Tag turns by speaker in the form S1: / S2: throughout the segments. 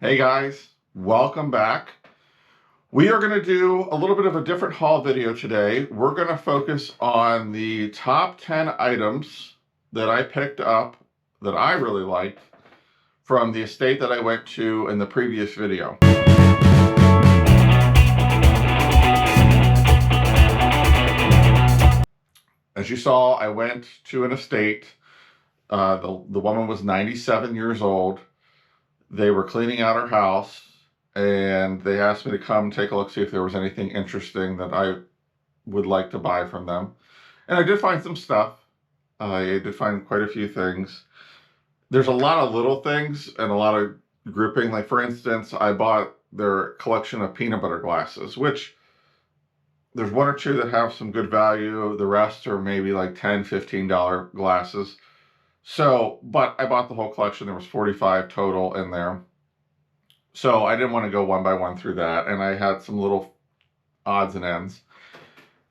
S1: Hey guys, welcome back. We are going to do a little bit of a different haul video today. We're going to focus on the top 10 items that I picked up that I really liked from the estate that I went to in the previous video. As you saw, I went to an estate. The woman was 97 years old. They were cleaning out her house, and they asked me to come take a look, see if there was anything interesting that I would like to buy from them. And I did find some stuff. I did find quite a few things. There's a lot of little things and a lot of grouping. Like, for instance, I bought their collection of peanut butter glasses, which there's one or two that have some good value. The rest are maybe like $10, $15 glasses. So, but I bought the whole collection. There was 45 total in there. So I didn't want to go one by one through that. And I had some little odds and ends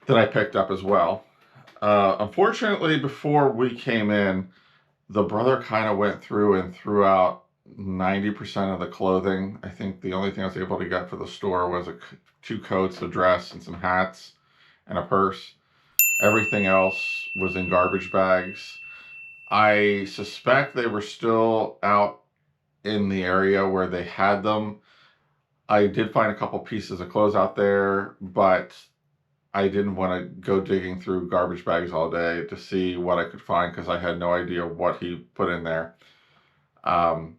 S1: that I picked up as well. Unfortunately, before we came in, the brother kind of went through and threw out 90% of the clothing. I think the only thing I was able to get for the store was two coats, a dress, and some hats, and a purse. Everything else was in garbage bags. I suspect they were still out in the area where they had them. I did find a couple pieces of clothes out there, but I didn't want to go digging through garbage bags all day to see what I could find because I had no idea what he put in there. But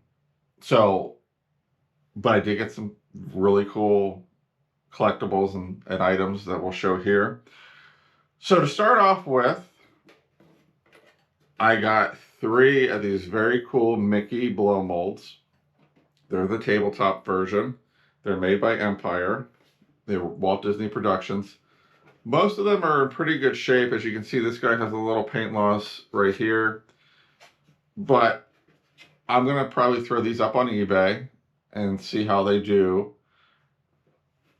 S1: I did get some really cool collectibles and items that we'll show here. So to start off with, I got 3 of these very cool Mickey blow molds. They're the tabletop version. They're made by Empire. They were Walt Disney Productions. Most of them are in pretty good shape. As you can see, this guy has a little paint loss right here. But I'm going to probably throw these up on eBay and see how they do.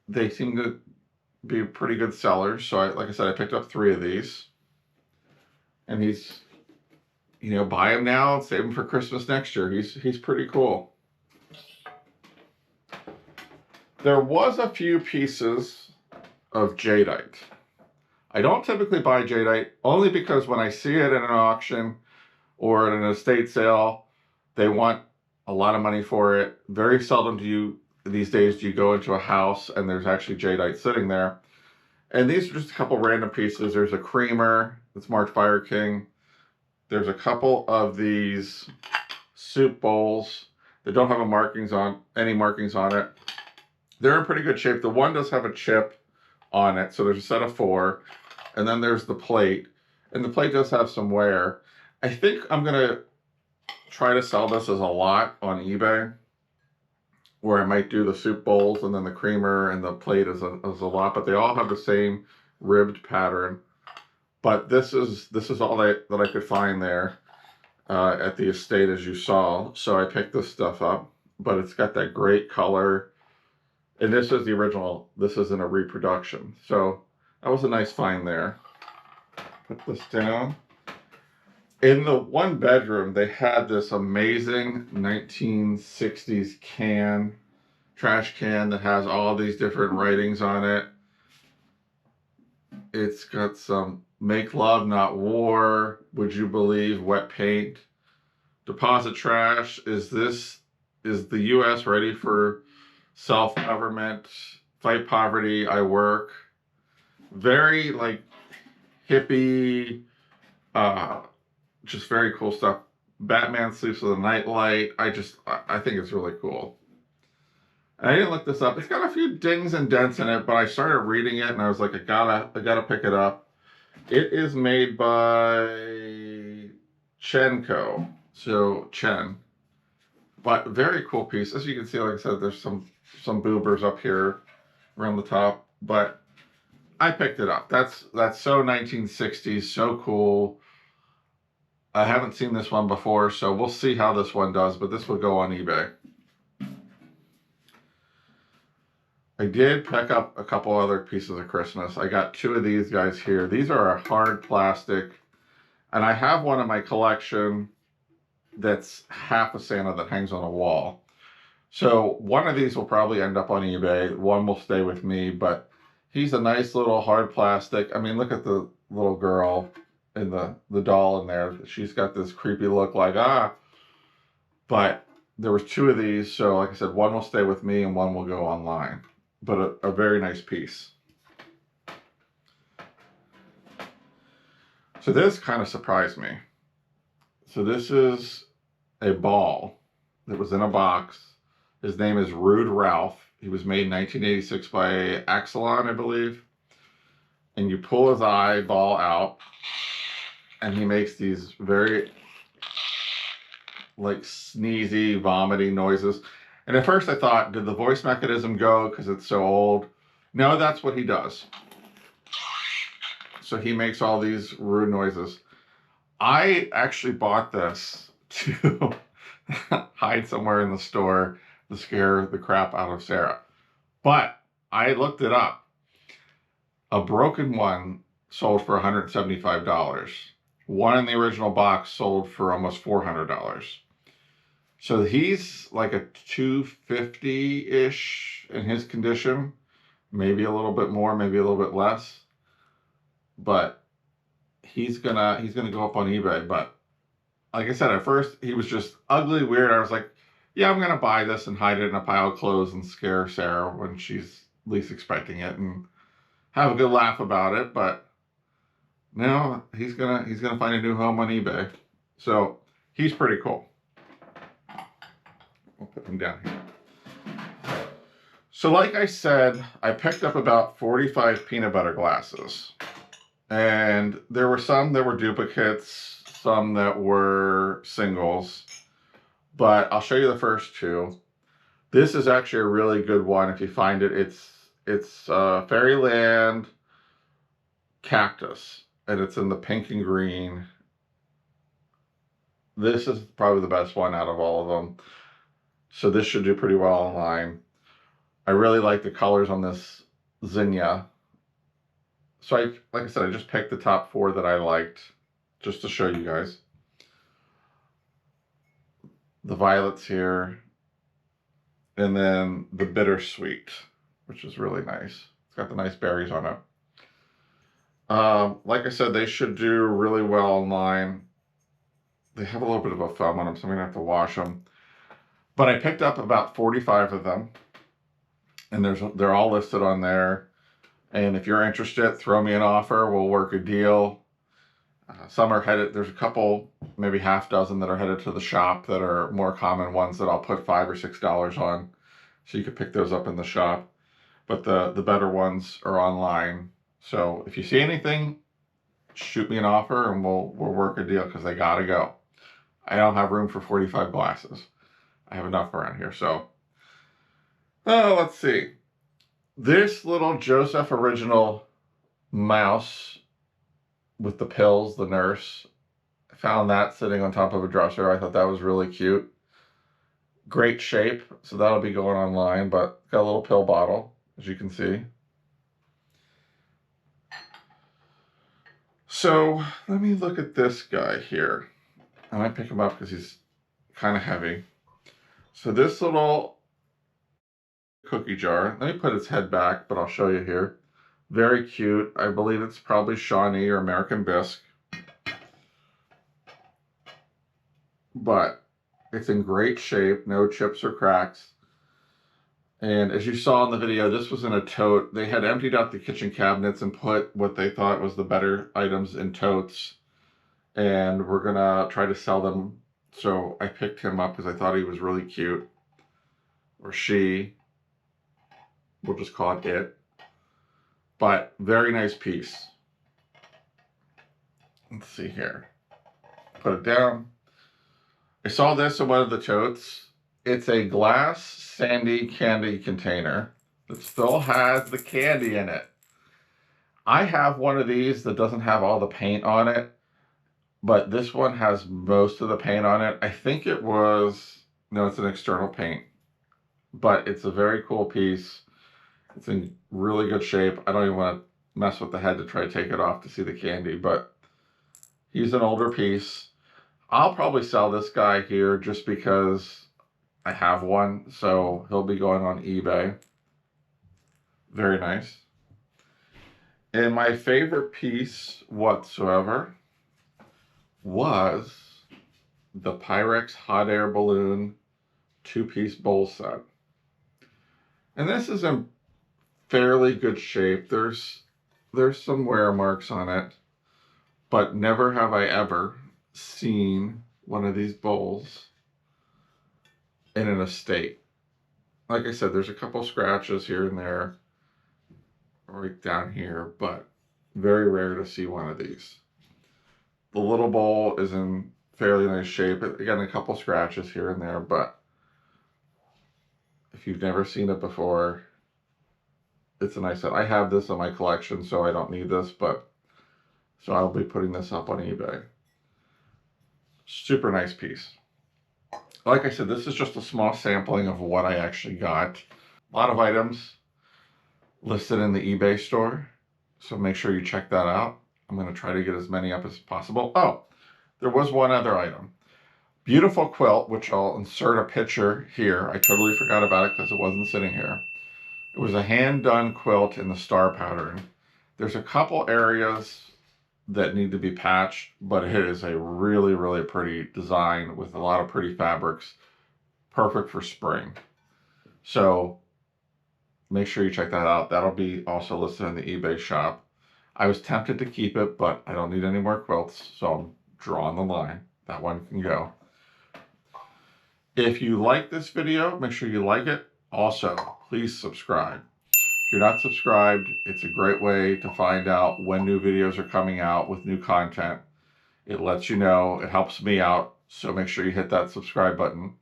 S1: They seem to be pretty good sellers. So like I said, I picked up 3 of these. And he's, buy them now, save them for Christmas next year. He's pretty cool. There was a few pieces of Jite. I don't typically buy Jite only because when I see it in an auction or at an estate sale, they want a lot of money for it. Very seldom these days do you go into a house and there's actually Jite sitting there. And these are just a couple random pieces. There's a creamer that's marked Fire King. There's a couple of these soup bowls that don't have any markings on it. They're in pretty good shape. The one does have a chip on it, so there's a set of 4. And then there's the plate. And the plate does have some wear. I think I'm going to try to sell this as a lot on eBay, where I might do the soup bowls and then the creamer and the plate as a lot. But they all have the same ribbed pattern. But this is all that I could find there at the estate, as you saw. So I picked this stuff up. But it's got that great color. And this is the original. This isn't a reproduction. So that was a nice find there. Put this down. In the one bedroom, they had this amazing 1960s trash can that has all these different writings on it. It's got some "Make Love, Not War," "Would You Believe," wet paint. Deposit trash. Is the U.S. ready for self-government? Fight poverty, I work. Very like hippie, just very cool stuff. Batman sleeps with a nightlight. I think it's really cool. And I didn't look this up. It's got a few dings and dents in it, but I started reading it and I was like, I gotta pick it up. It is made by Chenco. So Chen. But very cool piece. As you can see, like I said, there's some boobers up here around the top, but I picked it up. That's so 1960s, so cool. I haven't seen this one before, so we'll see how this one does, but this will go on eBay. I did pick up a couple other pieces of Christmas. I got 2 of these guys here. These are a hard plastic, and I have one in my collection that's half a Santa that hangs on a wall. So one of these will probably end up on eBay. One will stay with me, but he's a nice little hard plastic. I mean, look at the little girl and the doll in there. She's got this creepy look like, ah. But there was two of these, so like I said, one will stay with me and one will go online. But a very nice piece. So this kind of surprised me. So this is a ball that was in a box. His name is Rude Ralph. He was made in 1986 by Axelon, I believe. And you pull his eyeball out, and he makes these very, like, sneezy, vomity noises. And at first I thought, did the voice mechanism go because it's so old? No, that's what he does. So he makes all these rude noises. I actually bought this to hide somewhere in the store to scare the crap out of Sarah. But I looked it up. A broken one sold for $175. One in the original box sold for almost $400. So he's like a 250-ish in his condition. Maybe a little bit more, maybe a little bit less. But he's gonna go up on eBay. But like I said, at first he was just ugly, weird. I was like, yeah, I'm gonna buy this and hide it in a pile of clothes and scare Sarah when she's least expecting it and have a good laugh about it. But no, he's gonna find a new home on eBay. So he's pretty cool. We'll put him down here. So like I said, I picked up about 45 peanut butter glasses. And there were some that were duplicates, some that were singles, but I'll show you the first two. This is actually a really good one. If you find it, it's Fairyland Cactus, and it's in the pink and green. This is probably the best one out of all of them. So this should do pretty well online. I really like the colors on this zinnia. So like I said, I just picked the top 4 that I liked just to show you guys. The violets here, and then the bittersweet, which is really nice. It's got the nice berries on it. Like I said, they should do really well online. They have a little bit of a foam on them, so I'm gonna have to wash them. But I picked up about 45 of them, and they're all listed on there. And if you're interested, throw me an offer. We'll work a deal. Some are headed, there's a couple, maybe half dozen that are headed to the shop that are more common ones that I'll put $5 or $6 on. So you could pick those up in the shop. But the better ones are online. So if you see anything, shoot me an offer and we'll work a deal because they gotta go. I don't have room for 45 glasses. I have enough around here, so. Oh, let's see. This little Joseph original mouse with the pills, the nurse, I found that sitting on top of a dresser. I thought that was really cute. Great shape, so that'll be going online, but got a little pill bottle, as you can see. So let me look at this guy here. I might pick him up because he's kind of heavy. So this little cookie jar, let me put its head back, but I'll show you here. Very cute. I believe it's probably Shawnee or American Bisque. But it's in great shape, no chips or cracks. And as you saw in the video, this was in a tote. They had emptied out the kitchen cabinets and put what they thought was the better items in totes. And we're gonna try to sell them. So I picked him up because I thought he was really cute. Or she. We'll just call it it. But very nice piece. Let's see here. Put it down. I saw this in one of the totes. It's a glass sandy candy container that still has the candy in it. I have one of these that doesn't have all the paint on it, but this one has most of the paint on it. I think it was, no, it's an external paint, but it's a very cool piece. It's in really good shape. I don't even want to mess with the head to try to take it off to see the candy, but he's an older piece. I'll probably sell this guy here just because I have one, so he'll be going on eBay. Very nice. And my favorite piece whatsoever was the Pyrex hot air balloon 2-piece bowl set. And this is in fairly good shape. There's some wear marks on it, but never have I ever seen one of these bowls in an estate. Like I said, there's a couple scratches here and there, right down here, but very rare to see one of these. The little bowl is in fairly nice shape. Again, a couple scratches here and there, but if you've never seen it before, it's a nice set. I have this in my collection, so I don't need this, but so I'll be putting this up on eBay. Super nice piece. Like I said, this is just a small sampling of what I actually got. A lot of items listed in the eBay store, so make sure you check that out. I'm going to try to get as many up as possible. Oh, there was one other item. Beautiful quilt, which I'll insert a picture here. I totally forgot about it because it wasn't sitting here. It was a hand-done quilt in the star pattern. There's a couple areas that need to be patched, but it is a really, really pretty design with a lot of pretty fabrics. Perfect for spring. So make sure you check that out. That'll be also listed in the eBay shop. I was tempted to keep it, but I don't need any more quilts, so I'm drawing the line. That one can go. If you like this video, make sure you like it. Also, please subscribe. If you're not subscribed, it's a great way to find out when new videos are coming out with new content. It lets you know, it helps me out, so make sure you hit that subscribe button.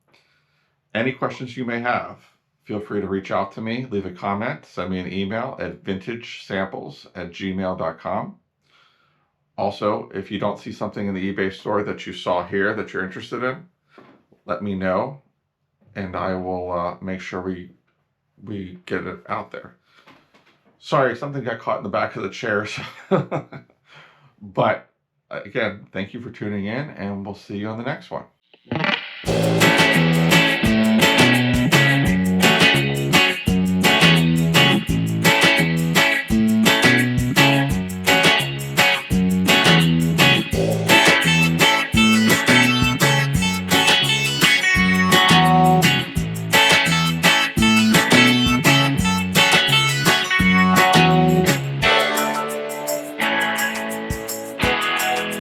S1: Any questions you may have, feel free to reach out to me, leave a comment, send me an email at vintagesamples@gmail.com. Also, if you don't see something in the eBay store that you saw here that you're interested in, let me know, and I will make sure we get it out there. Sorry, something got caught in the back of the chair. But again, thank you for tuning in, and we'll see you on the next one.